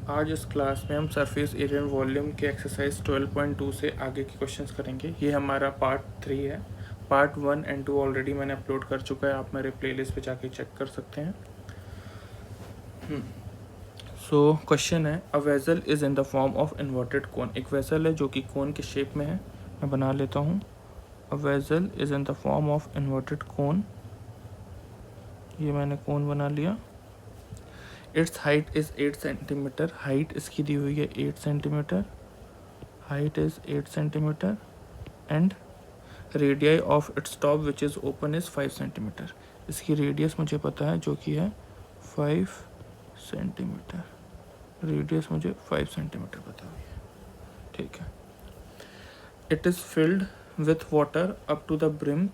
आज इस क्लास में हम सरफेस एरिया एंड वॉल्यूम के एक्सरसाइज 12.2 से आगे के क्वेश्चंस करेंगे। ये हमारा पार्ट 3 है। पार्ट 1 एंड 2 ऑलरेडी मैंने अपलोड कर चुका है, आप मेरे प्लेलिस्ट पे जाके चेक कर सकते हैं। सो क्वेश्चन है, a vessel is in the form of inverted कोन। एक वेसल है जो कि कोन के शेप में है। मैं बना लेता हूँ। A vessel is in the form of inverted कोन। ये मैंने कोन बना लिया। It's height is 8 centimetre. Height इसकी दी हुई है 8 centimetre. Height is 8 centimetre and radii of its top which is open is 5 centimetre. इसकी रेडियस मुझे पता है जो कि है 5 सेंटीमीटर। रेडियस मुझे 5 सेंटीमीटर पता हुई है, ठीक है। It is filled with water up to the brim.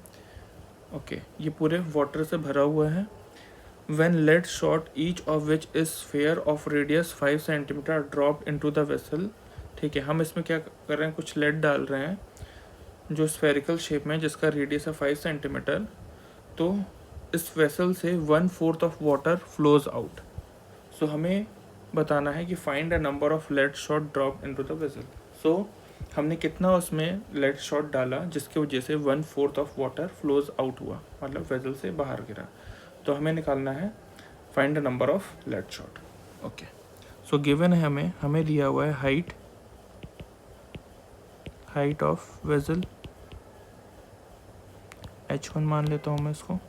Okay, ये पूरे वाटर से भरा हुआ है। When lead shot, each of which is sphere of radius 5 centimetre dropped into the vessel। ठीक है, हम इसमें क्या कर रहे हैं, कुछ लेड डाल रहे हैं जो स्फेरिकल शेप में, जिसका रेडियस है 5 सेंटीमीटर। तो इस वेसल से 1/4 of water flows out. So हमें बताना है कि find a number of lead shot drop into the vessel. So हमने कितना उसमें लेड शॉट डाला जिसकी वजह से 1/4 ऑफ वाटर फ्लोज आउट हुआ, मतलब वेसल से बाहर गिरा। तो हमें निकालना है find the number of lead shot. Okay, so given है हमें दिया हुआ है हाइट ऑफ वेसल h1 मान लेता हूँ मैं इसको।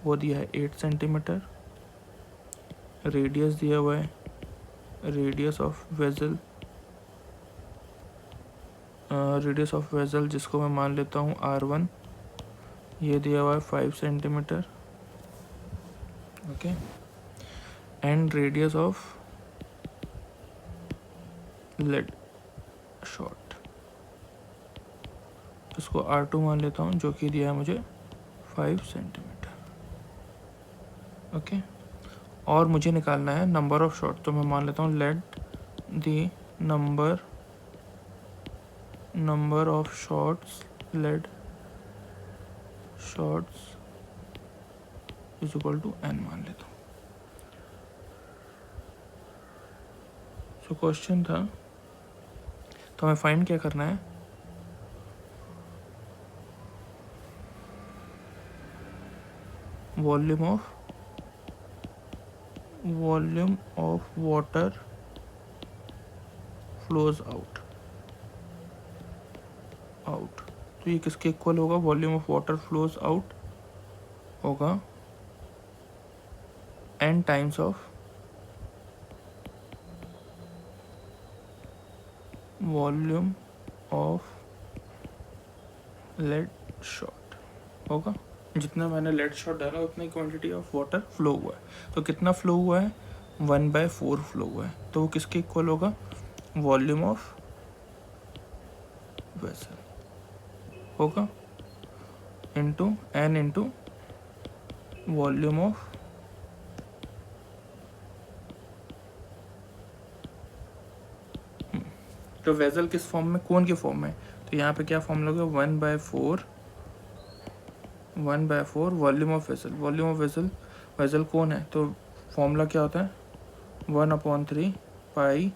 वो दिया है 8 सेंटीमीटर। रेडियस दिया हुआ है, रेडियस ऑफ वेसल जिसको मैं मान लेता हूँ r1। ये दिया हुआ है 5 centimetre. Okay, and radius of lead shot, इसको r2 मान लेता हूँ जो कि दिया है मुझे 5 सेंटीमीटर। ओके, और मुझे निकालना है नंबर ऑफ शॉट। तो मैं मान लेता हूँ let the number of shots lead shots is equal to n मान लेता हूँ। सो क्वेश्चन था, तो हमें फाइंड क्या करना है, volume of water flows out. तो ये किसके इक्वल होगा, volume of water flows out होगा n times of volume of lead shot होगा। जितना मैंने लेड शॉट डाला उतनी क्वांटिटी ऑफ वाटर फ्लो हुआ है। तो कितना फ्लो हुआ है, 1/4 फ्लो हुआ है। तो वो किसके इक्वल होगा, वॉल्यूम ऑफ वेसल होगा into n into volume of तो वेसल किस फॉर्म में, कोन के फॉर्म में। तो यहाँ पे क्या फॉर्मूला होगा, 1/4 वॉल्यूम ऑफ वेसल। वेसल कौन है, तो फॉर्मूला क्या होता है, 1/3 पाई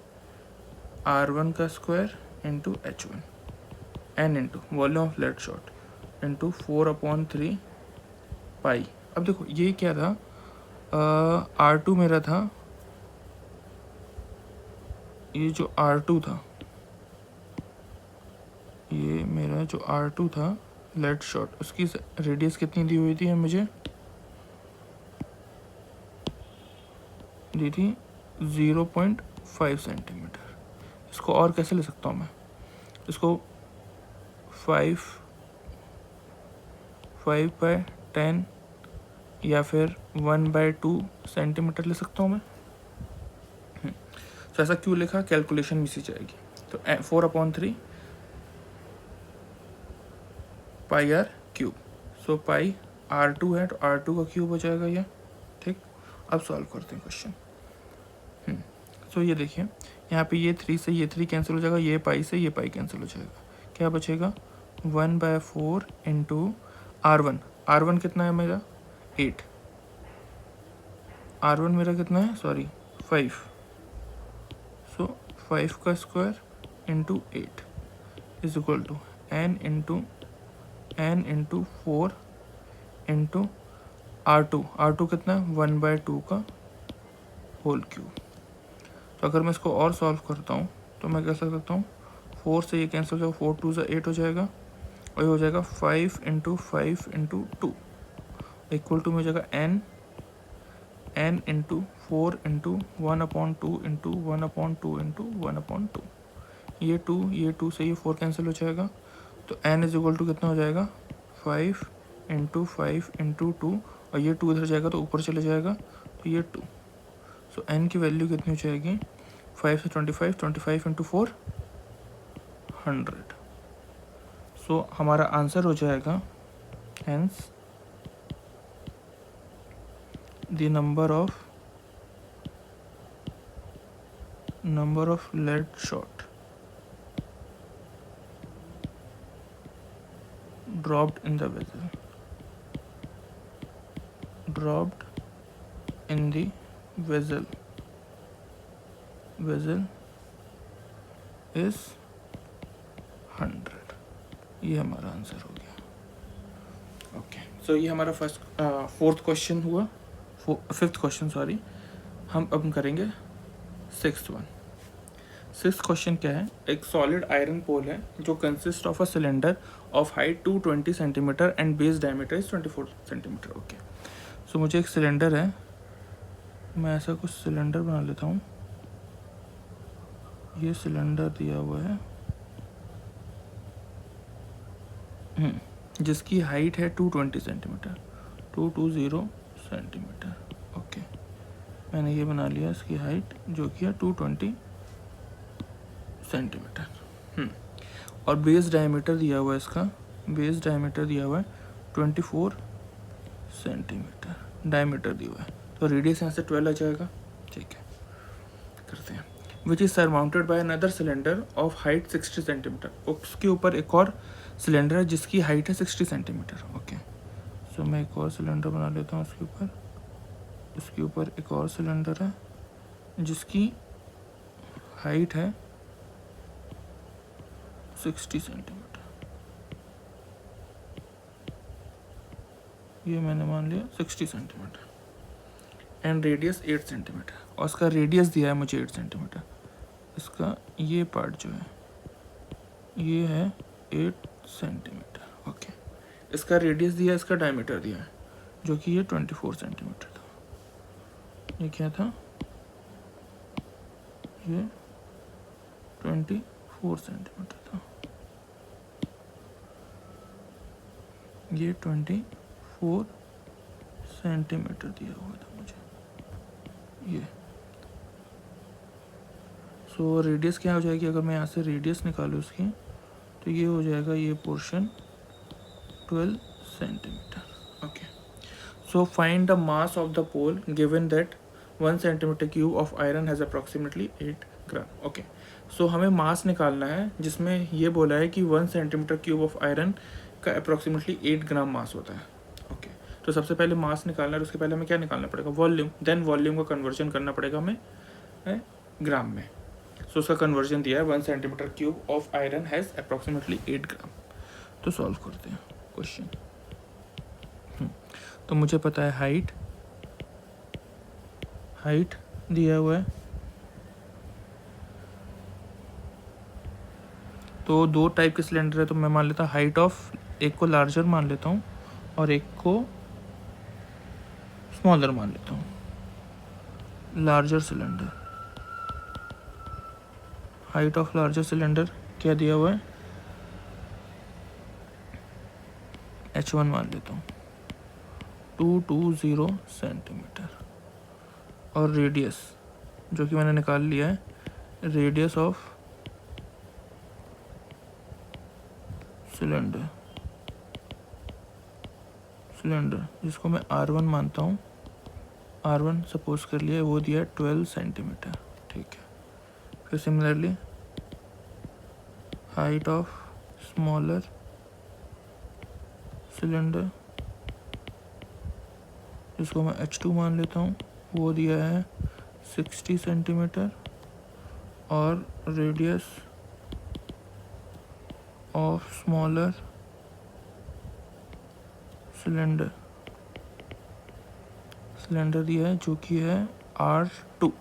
r1 का square into h1 n into volume of lead shot into 4/3 pi. अब देखो ये क्या था, r2 मेरा था, ये जो r2 था, ये मेरा जो r2 था लेड शॉट, उसकी रेडियस कितनी दी हुई थी मुझे, दी थी 0.5 सेंटीमीटर। इसको और कैसे ले सकता हूँ मैं, इसको 5/10 या फिर 1/2 सेंटीमीटर ले सकता हूँ मैं। तो ऐसा क्यों लिखा, कैलकुलेशन मिसी जाएगी। तो 4/3 पाई r क्यूब। सो पाई r2 है तो r2 का क्यूब हो जाएगा ये, ठीक। अब सॉल्व करते हैं क्वेश्चन। सो ये देखिए, यहाँ पे ये 3 से ये 3 कैंसिल हो जाएगा, ये पाई से ये पाई कैंसिल हो जाएगा। क्या बचेगा, 1/4 इंटू r1 कितना है मेरा, 8। r1 मेरा कितना है, सॉरी 5। सो 5 का square into 8 is equal to n into 4 into R2 कितना है 1/2 का होल क्यूब। तो अगर मैं इसको और सॉल्व करता हूँ तो मैं कह सकता हूँ 4 से ये कैंसिल हो जाएगा, 4 2 से 8 हो जाएगा और ये हो जाएगा 5 इंटू 5 इंटू 2 इक्वल टू में हो जाएगा n into 4 into 1/2 into 1/2 into 1/2। ये 2 से ये 4 कैंसिल हो जाएगा तो n इज इक्वल टू कितना हो जाएगा 5 इंटू 5 इंटू 2 और ये 2 इधर जाएगा तो ऊपर चले जाएगा तो ये 2। सो n की वैल्यू कितनी हो जाएगी 5 से 25 इंटू 4 100। सो हमारा आंसर हो जाएगा hence the number of lead shot dropped in the vessel is 100। ये हमारा आंसर हो गया। ओके, सो ये हमारा फोर्थ क्वेश्चन हुआ, फिफ्थ क्वेश्चन सॉरी। हम अब करेंगे सिक्स्थ क्वेश्चन क्या है। एक सॉलिड आयरन पोल है जो consist of a cylinder of height 220 centimetre and base diameter is 24 centimetre. Okay, so मुझे एक सिलेंडर है, मैं ऐसा कुछ सिलेंडर बना लेता हूँ। ये सिलेंडर दिया हुआ है जिसकी हाइट है 220 सेंटीमीटर 220 सेंटीमीटर। ओके, मैंने ये बना लिया इसकी हाइट जो कि है 220 सेंटीमीटर। और बेस डायमीटर दिया हुआ है, इसका बेस डायमीटर दिया हुआ है 24 सेंटीमीटर डायमीटर दिया हुआ है। तो रेडियस यहाँ से 12 आ जाएगा। ठीक है, करते हैं। Which is surmounted by another cylinder of height 60 centimetre. उसके ऊपर एक और सिलेंडर है जिसकी हाइट है 60 सेंटीमीटर। ओके, सो मैं एक और सिलेंडर बना लेता हूँ उसके ऊपर एक और सिलेंडर है जिसकी हाइट है 60 सेंटीमीटर। ये मैंने मान लिया 60 सेंटीमीटर एंड रेडियस 8 सेंटीमीटर। और इसका रेडियस दिया है मुझे 8 सेंटीमीटर। इसका ये पार्ट जो है ये है 8 सेंटीमीटर। ओके, इसका रेडियस दिया है, इसका डायमीटर दिया है जो कि ये 24 सेंटीमीटर था। ये क्या था, ये 24 सेंटीमीटर था। ये 24 सेंटीमीटर दिया हुआ था मुझे ये। सो रेडियस क्या हो जाएगी, अगर मैं यहाँ से रेडियस निकालूँ उसकी तो ये हो जाएगा ये portion 12 centimetre. Okay, so find the mass of the pole given that 1 centimetre cube of iron has approximately 8 gram. Okay, so हमें मास निकालना है जिसमें ये बोला है कि 1 सेंटीमीटर क्यूब ऑफ आयरन का अप्रॉक्सीमेटली 8 ग्राम मास होता है। ओके, तो सबसे पहले मास निकालना है, उसके पहले हमें क्या निकालना पड़ेगा, वॉल्यूम। देन वॉल्यूम का कन्वर्जन करना पड़ेगा हमें ग्राम में। सो उसका कन्वर्जन दिया है 1 centimetre cube of iron has approximately 8 ग्राम। तो सॉल्व करते हैं क्वेश्चन। तो मुझे पता है हाइट दिया हुआ है, तो 2 टाइप के सिलेंडर है तो मैं मान लेता हूँ हाइट ऑफ, एक को लार्जर मान लेता हूँ और एक को स्मॉलर मान लेता हूँ। Larger cylinder, height of larger cylinder क्या दिया हुआ है, h1 मान लेता हूँ 220 सेंटीमीटर। और रेडियस जो कि मैंने निकाल लिया है, रेडियस ऑफ सिलेंडर जिसको मैं R1 मानता हूँ, R1 सपोज कर लिया, वो दिया है 12 सेंटीमीटर। ठीक है, फिर similarly height of smaller cylinder जिसको मैं H2 मान लेता हूँ, वो दिया है 60 सेंटीमीटर। और रेडियस ऑफ स्मॉलर सिलेंडर दिया है जो कि है R2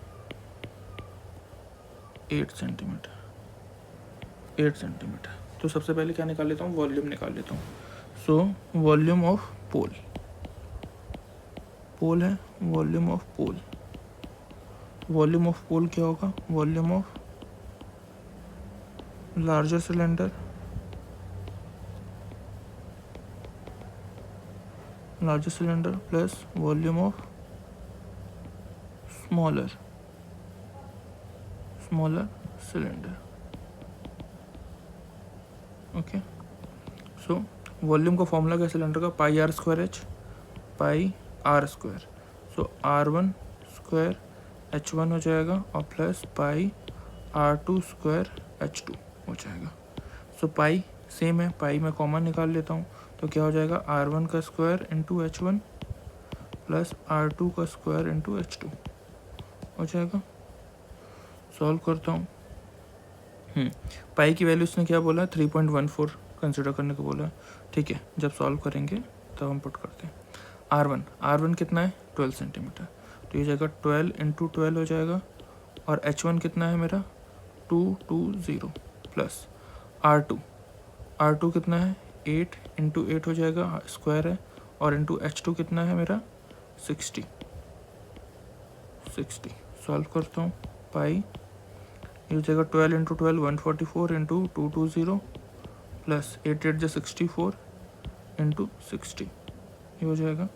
8 सेंटीमीटर। तो सबसे पहले क्या निकाल लेता हूँ, वॉल्यूम निकाल लेता हूँ। सो वॉल्यूम ऑफ पोल है, वॉल्यूम ऑफ पोल क्या होगा, volume of larger cylinder plus volume of smaller cylinder. Okay, so volume का फॉर्मूला क्या सिलेंडर का, pi r square. So R1 square H1 हो जाएगा और plus pi R2 square H2 हो जाएगा। सो पाई सेम है, पाई मैं कॉमन निकाल लेता हूँ, तो क्या हो जाएगा R1 का square into H1 plus R2 का स्क्वायर इंटू H2 हो जाएगा। सॉल्व करता हूँ। पाई की वैल्यू उसने क्या बोला, 3.14 कंसिडर करने को बोला। ठीक है, जब सॉल्व करेंगे तब हम पुट करते हैं। R1 कितना है, 12 सेंटीमीटर, तो ये जाएगा 12 इंटू 12 हो जाएगा। और H1 कितना है मेरा, 220 प्लस R2 कितना है, 8 इंटू 8 हो जाएगा, स्क्वायर है। और इंटू H2 कितना है मेरा, 60। सॉल्व करता हूँ। पाई ये हो जाएगा 12 इंटू 12 144 इंटू 220 प्लस 8 8 जो 64 इंटू 60 ये हो जाएगा।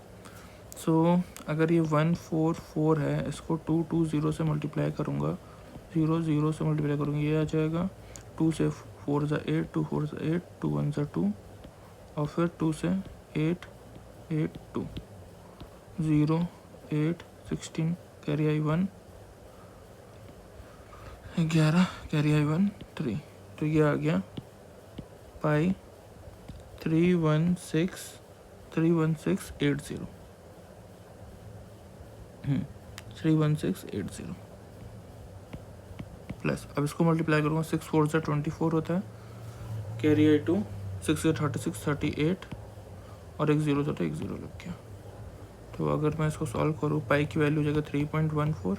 सो अगर ये 144 है, इसको 220 से मल्टीप्लाई करूँगा, 0 से मल्टीप्लाई करूँगा, ये आ जाएगा 2 से 4 ज़ा 8, 2 4 ज़ा 8, 2 1 ज़ा 2 और फिर 2 से 8 8 2 0 8 16 कैरी आई 1 11 कैरी आई 1 3, तो ये आ गया पाई 31680 31680 प्लस, अब इसको मल्टीप्लाई करूँगा, 6 4 से 24 होता है, कैरी आई 2, 6 से 36 38 और एक जीरो था, एक जीरो लग गया। तो अगर मैं इसको सॉल्व करूँ, पाई की वैल्यू हो जाएगा 3.14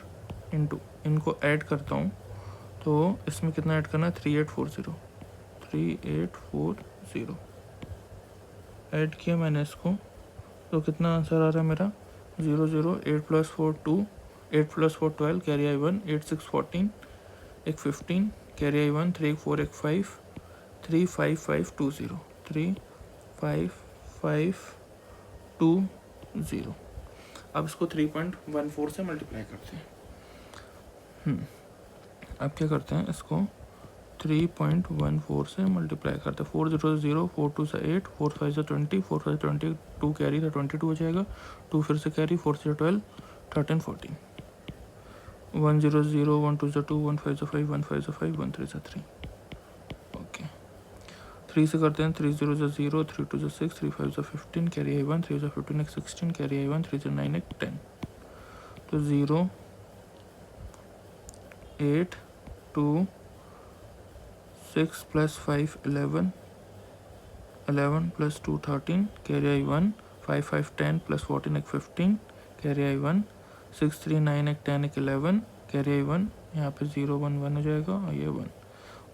इंटू, इनको ऐड करता हूँ तो इसमें कितना ऐड करना है, 3840 ऐड किया मैंने इसको, तो कितना आंसर आ रहा है मेरा, 0 8 + 4 2 8 + 4 12 कैरी आई 1 8 6 14 एक 15 कैरी आई 1 3 4 एक 5 35520 35520। अब इसको 3.14 से मल्टीप्लाई करते हैं। अब क्या करते हैं, इसको 3.14 से मल्टीप्लाई करते हैं। 4 0 0 4 2 से 8 4 5 से 20 4 5 20 2 कैरी था 22 हो जाएगा, 2 फिर से कैरी 4 से 12 13 14 1 0 0 1 2 से 2 1 5 से 5 1 5 से 5 1 3 से 3। ओके, 3 से करते हैं, 3 0 से 0 3 2 से 6 3 5 से 15 कैरी आई 1 3 से 15 एक 16 कैरी आई 1 3 से 9 एक 10। तो 0 8 2 6 + 5 11 11 + 2 13 कैरी आई 1 5 5 10 + 14 एक 15 कैरी आई 1 6 3 9 एक 10 एक 11 कैरी आई 1, यहाँ पे 0 1 1 हो जाएगा और ये 1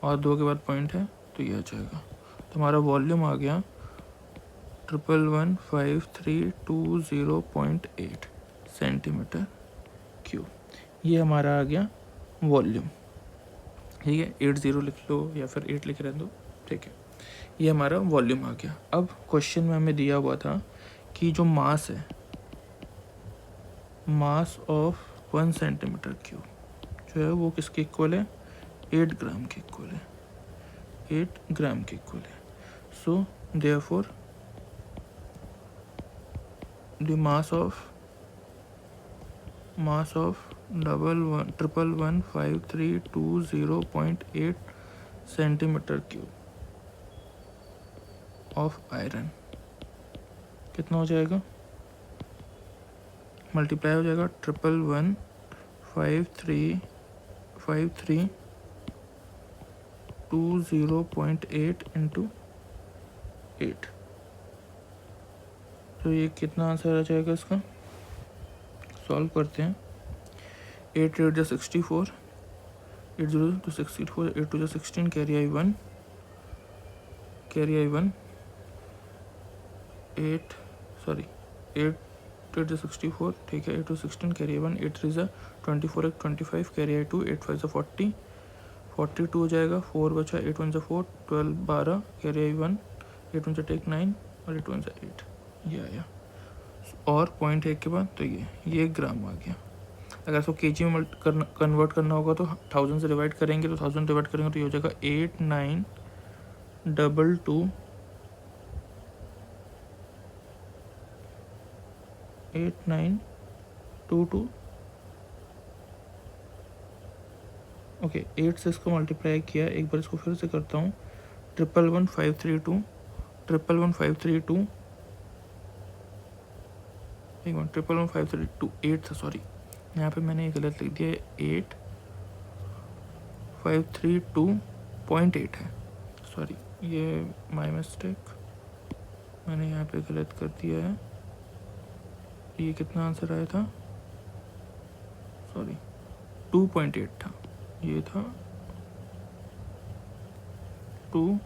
और 2 के बाद पॉइंट है तो ये आ जाएगा। तो हमारा वॉल्यूम आ गया 1115320.8 सेंटीमीटर क्यूब। ये हमारा आ गया वॉल्यूम। ठीक है, 80 लिख लो या फिर 8 लिख रहे दो, ठीक है, ये हमारा वॉल्यूम आ गया। अब क्वेश्चन में हमें दिया हुआ था कि जो मास है, मास ऑफ 1 सेंटीमीटर क्यूब जो है वो किसके इक्वल है, 8 ग्राम के इक्वल है, 8 ग्राम के इक्वल है। So therefore the mass of 1115320.8 centimetre cube of iron कितना हो जाएगा, मल्टीप्लाई हो जाएगा 11153 20.8 इंटू 8। तो ये कितना आंसर आ जाएगा इसका, सॉल्व करते हैं। 8 8 जा 64, 8 0 to 64, 8 2 जा 16, कैरी आई 1, 8 8 जा 64, ठीक है। 8 2 16, कैरी आई 1, 8 3 जा 24, 1 25, कैरी आई 2, 8 5 जा 40, 42 हो जाएगा। 4 बचा, 8 1 जा 4, 12 12, कैरी आई 1, 8 1 जा टेक 9 और 8 1 जा 8, ये आया। और पॉइंट 1 के बाद तो ये ग्राम आ गया। अगर इसको केजी में कन्वर्ट करना होगा तो 1000 से डिवाइड करेंगे, तो 1000 डिवाइड करेंगे तो ये हो जाएगा 8922 8922। ओके, 8 से इसको मल्टीप्लाई किया। एक बार इसको फिर से करता हूँ। 111532 111532 एक मिनट, 111532 8 था, सॉरी यहाँ पे मैंने गलत लिख दिया है। 8532.8 है, सॉरी ये माय मिस्टेक, मैंने यहाँ पे गलत कर दिया है। ये कितना आंसर आया था, सॉरी 2.8 था, ये था 2,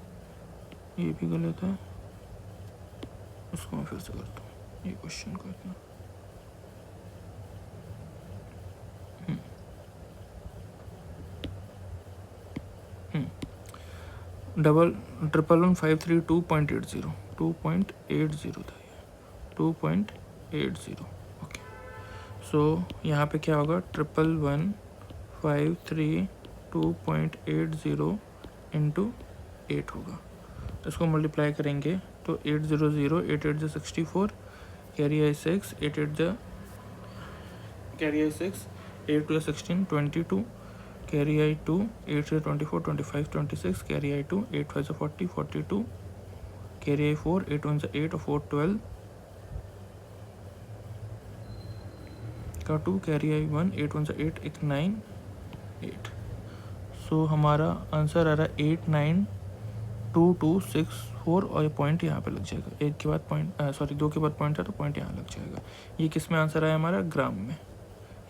ये भी गलत है। उसको मैं फिर से करता हूँ, ये क्वेश्चन को इतना डबल 111532.80 2.80 था ये, 2.80। ओके, सो यहाँ पे क्या होगा, 111532.80 इंटू 8 होगा। इसको मल्टीप्लाई करेंगे तो 800, 8 8 जा 64, कैरी आई 6, 8 8 जा कैरी आई 6, 8 2 जा 16 22, कैरी आई 2, 8 से 24 25 26, कैरी आई 2, 8 5 से 40 42, कैरी आई 4, 8 1 से 8 और 4 12 का 2, कैरी आई 1, 8 1 से 8 1 9 8। सो हमारा आंसर आ रहा है 892264 और ये पॉइंट यहाँ पे लग जाएगा। एक के बाद पॉइंट, सॉरी 2 के बाद पॉइंट है तो पॉइंट यहाँ लग जाएगा। ये किस में आंसर आया हमारा, ग्राम में,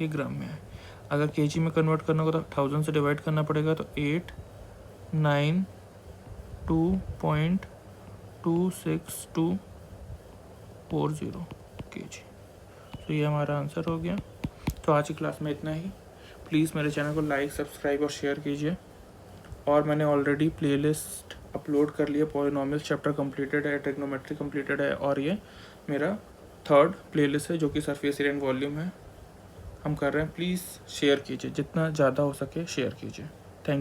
ये ग्राम में है। अगर केजी में कन्वर्ट करना होगा तो 1000 से डिवाइड करना पड़ेगा, तो 892.26240 केजी। तो ये हमारा आंसर हो गया। तो आज की क्लास में इतना ही। प्लीज़ मेरे चैनल को लाइक, सब्सक्राइब और शेयर कीजिए। और मैंने ऑलरेडी प्लेलिस्ट अपलोड कर लिया। पॉलिनोमियल्स चैप्टर कंप्लीटेड है, ट्रिग्नोमेट्री कंप्लीटेड है, और ये मेरा 3rd प्लेलिस्ट है जो कि सरफेस एरिया एंड वॉल्यूम है, हम कर रहे हैं। प्लीज़ शेयर कीजिए, जितना ज़्यादा हो सके शेयर कीजिए।